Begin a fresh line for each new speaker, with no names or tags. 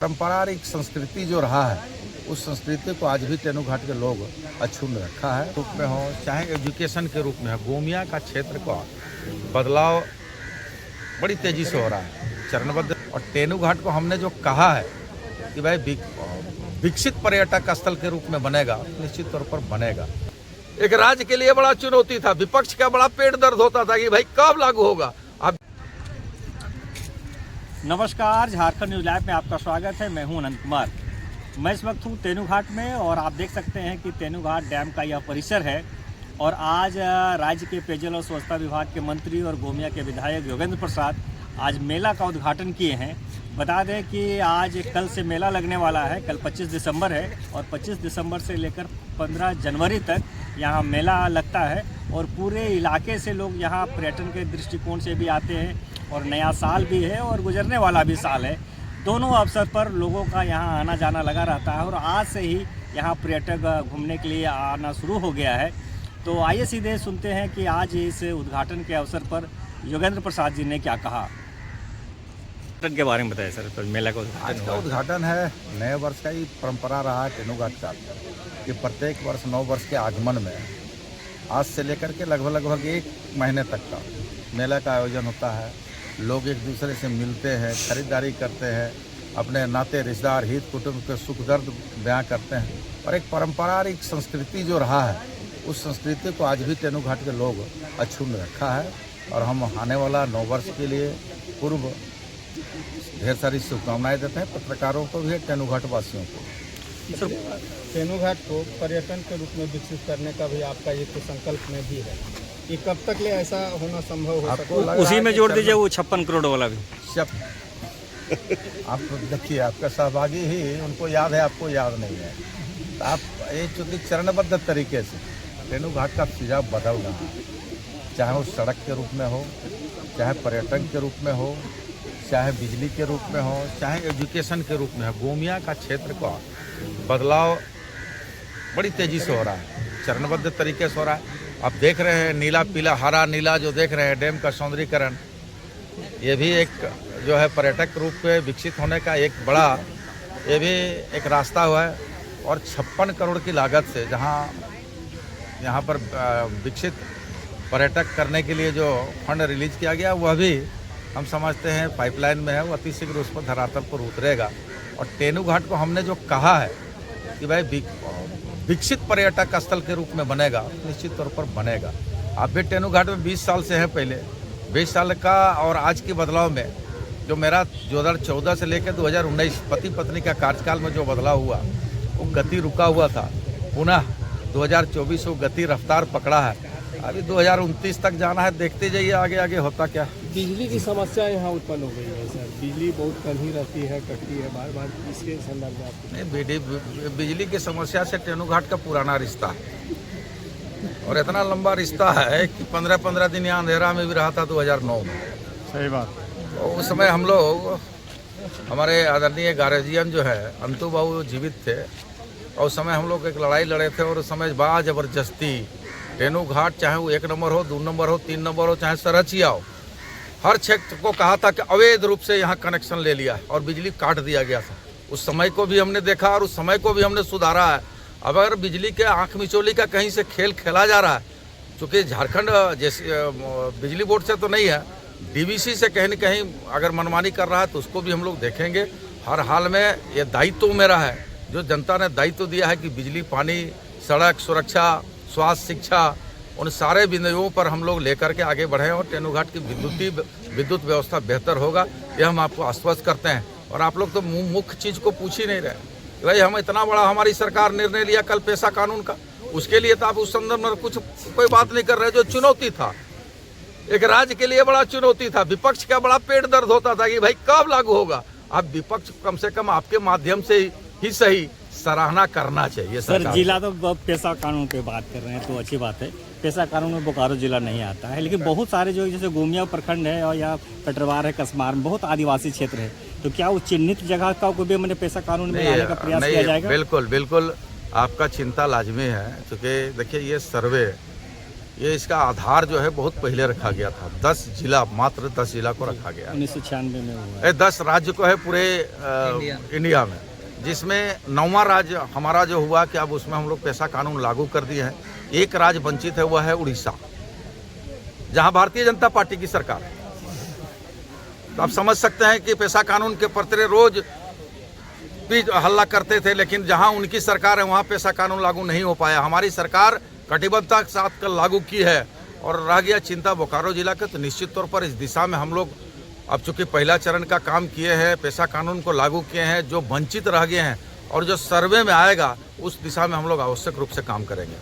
पारंपरिक संस्कृति जो रहा है उस संस्कृति को आज भी तेनू घाट के लोग अक्षुण्ण रखा है। रूप में हो चाहे एजुकेशन के रूप में हो, गोमिया का क्षेत्र का बदलाव बड़ी तेजी से हो रहा है चरणबद्ध। और तेनू घाट को हमने जो कहा है कि भाई विकसित पर्यटक स्थल के रूप में बनेगा, निश्चित तौर पर बनेगा। एक राज्य के लिए बड़ा चुनौती था, विपक्ष का बड़ा पेट दर्द होता था कि भाई कब लागू होगा। अब
नमस्कार, झारखंड न्यूज लाइव में आपका स्वागत है। मैं हूं अनंत कुमार। मैं इस वक्त हूं तेनू घाट में और आप देख सकते हैं कि तेनू घाट डैम का यह परिसर है। और आज राज्य के पेयजल और स्वच्छता विभाग के मंत्री और गोमिया के विधायक योगेंद्र प्रसाद आज मेला का उद्घाटन किए हैं। बता दें कि आज कल से मेला लगने वाला है। कल 25 दिसंबर है और 25 दिसंबर से लेकर 15 जनवरी तक यहाँ मेला लगता है। और पूरे इलाके से लोग यहाँ पर्यटन के दृष्टिकोण से भी आते हैं और नया साल भी है और गुजरने वाला भी साल है। दोनों अवसर पर लोगों का यहाँ आना जाना लगा रहता है और आज से ही यहाँ पर्यटक घूमने के लिए आना शुरू हो गया है। तो आइए सीधे सुनते हैं कि आज इस उद्घाटन के अवसर पर योगेंद्र प्रसाद जी ने क्या कहा। उद्घाटन के बारे में बताइए सर। तो मेला का
आज का उद्घाटन है, नए वर्ष का ही परंपरा रहा है तेनू घाट का कि प्रत्येक वर्ष नव वर्ष के आगमन में आज से लेकर के लगभग एक महीने तक का मेला का आयोजन होता है। लोग एक दूसरे से मिलते हैं, खरीदारी करते हैं, अपने नाते रिश्तेदार हित कुटुंब के सुख दर्द बयां करते हैं। और एक पारंपरिक संस्कृति जो रहा है उस संस्कृति को आज भी तेनू घाट के लोग अक्षुण्ण रखा है। और हम आने वाला नव वर्ष के लिए पूर्व ढेर सारी शुभकामनाएं देते हैं पत्रकारों को भी, तेनू घाट वासियों को।
तेनू घाट को पर्यटन के रूप में विकसित करने का भी आपका एक संकल्प में भी है। ये कब तक ले ऐसा होना संभव हो सकता है?
उसी में जोड़ दीजिए वो 56 करोड़ वाला भी।
आप देखिए, आपका सहभागी ही उनको याद है, आपको याद नहीं है। तो आप ये चूँकि चरणबद्ध तरीके से तेनू घाट का फिजा बदल रहा है, चाहे वो सड़क के रूप में हो, चाहे पर्यटन के रूप में हो, चाहे बिजली के रूप में हो, चाहे एजुकेशन के रूप में हो। गोमिया का क्षेत्र का बदलाव बड़ी तेजी से हो रहा है, चरणबद्ध तरीके से हो रहा है। आप देख रहे हैं नीला पीला हरा नीला जो देख रहे हैं डैम का सौंदर्यीकरण, ये भी एक जो है पर्यटक रूप में विकसित होने का एक बड़ा ये भी एक रास्ता हुआ है। और 56 करोड़ की लागत से जहाँ यहाँ पर विकसित पर्यटक करने के लिए जो फंड रिलीज किया गया वह भी हम समझते हैं पाइपलाइन में है, वो अति शीघ्र उस पर धरातल पर उतरेगा। और तेनू घाट को हमने जो कहा है कि भाई विकसित पर्यटक स्थल के रूप में बनेगा, निश्चित तौर पर बनेगा। आप भी तेनू घाट में 20 साल से हैं, पहले 20 साल का और आज के बदलाव में जो मेरा 2014 से लेकर 2019 पति पत्नी का कार्यकाल में जो बदलाव हुआ वो गति रुका हुआ था, पुनः 2024 वो गति रफ्तार पकड़ा है। अभी 2029 तक जाना है, देखते जाइए आगे आगे होता क्या।
बिजली की समस्या यहाँ उत्पन्न हो गई है सर। बिजली बहुत कम ही रहती है, कटती है बार बार। इसके संदर्भ में आपको
नहीं, बिजली की समस्या से तेनू घाट का पुराना रिश्ता है और इतना लंबा रिश्ता है कि 15 दिन यहाँ अंधेरा में भी रहा था 2009 में।
सही बात।
तो उस समय हम लोग, हमारे आदरणीय गार्जियन जो है अंतु बाबू जीवित थे और उस समय हम लोग एक लड़ाई लड़े थे। और उस समय बड़ा जबरदस्ती तेनू घाट, चाहे वो 1 नंबर हो, 2 नंबर हो, 3 नंबर हो, चाहे सरचिया हो, हर क्षेत्र को कहा था कि अवैध रूप से यहाँ कनेक्शन ले लिया और बिजली काट दिया गया था। उस समय को भी हमने देखा और उस समय को भी हमने सुधारा है। अब अगर बिजली के आँख मिचोली का कहीं से खेल खेला जा रहा है, चूँकि झारखंड जैसे बिजली बोर्ड से तो नहीं है, डीवीसी से कहीं न कहीं अगर मनमानी कर रहा है तो उसको भी हम लोग देखेंगे। हर हाल में ये दायित्व मेरा है, जो जनता ने दायित्व दिया है कि बिजली, पानी, सड़क, सुरक्षा, स्वास्थ्य, शिक्षा, उन सारे बिंदुओं पर हम लोग लेकर के आगे बढ़े और तेनू घाट की विद्युत व्यवस्था बेहतर होगा, यह हम आपको आश्वस्त करते हैं। और आप लोग तो मुख्य चीज़ को पूछ ही नहीं रहे। भाई हम इतना बड़ा हमारी सरकार निर्णय लिया कल पेशा कानून का, उसके लिए तो आप उस संदर्भ में कोई बात नहीं कर रहे। जो चुनौती था, एक राज्य के लिए बड़ा चुनौती था, विपक्ष का बड़ा पेट दर्द होता था कि भाई कब लागू होगा। अब विपक्ष कम से कम आपके माध्यम से ही सही सराहना करना चाहिए।
सर जिला तो पेशा कानून पे बात कर रहे हैं तो अच्छी बात है। पेशा कानून में बोकारो जिला नहीं आता है, लेकिन बहुत सारे जो जैसे गोमिया प्रखंड है और या कटरवार है, कसमार में बहुत आदिवासी क्षेत्र है, तो क्या वो चिन्हित जगह का को भी मैंने पेशा कानून में लाने का प्रयास किया जाएगा?
बिल्कुल बिल्कुल, आपका चिंता लाजमी है। क्योंकि देखिए ये सर्वे ये इसका आधार जो है बहुत पहले रखा गया था। 10 जिला, मात्र 10 जिला को रखा गया।
1996 में हुआ।
ये 10 राज्य को है पूरे इंडिया में, जिसमें 9वां राज्य हमारा जो हुआ कि अब उसमें हम लोग पेशा कानून लागू कर दिए हैं। एक राज्य वंचित है, वह है उड़ीसा, जहां भारतीय जनता पार्टी की सरकार है। तो आप समझ सकते हैं कि पेशा कानून के प्रति रोज भी हल्ला करते थे, लेकिन जहां उनकी सरकार है वहां पेशा कानून लागू नहीं हो पाया। हमारी सरकार कटिबद्धता के साथ कल लागू की है और रह गया चिंता बोकारो जिला का। तो निश्चित तौर पर इस दिशा में हम लोग अब चूंकि पहला चरण का काम किए हैं, पेशा कानून को लागू किए हैं, जो वंचित रह गए हैं और जो सर्वे में आएगा उस दिशा में हम लोग आवश्यक रूप से काम करेंगे।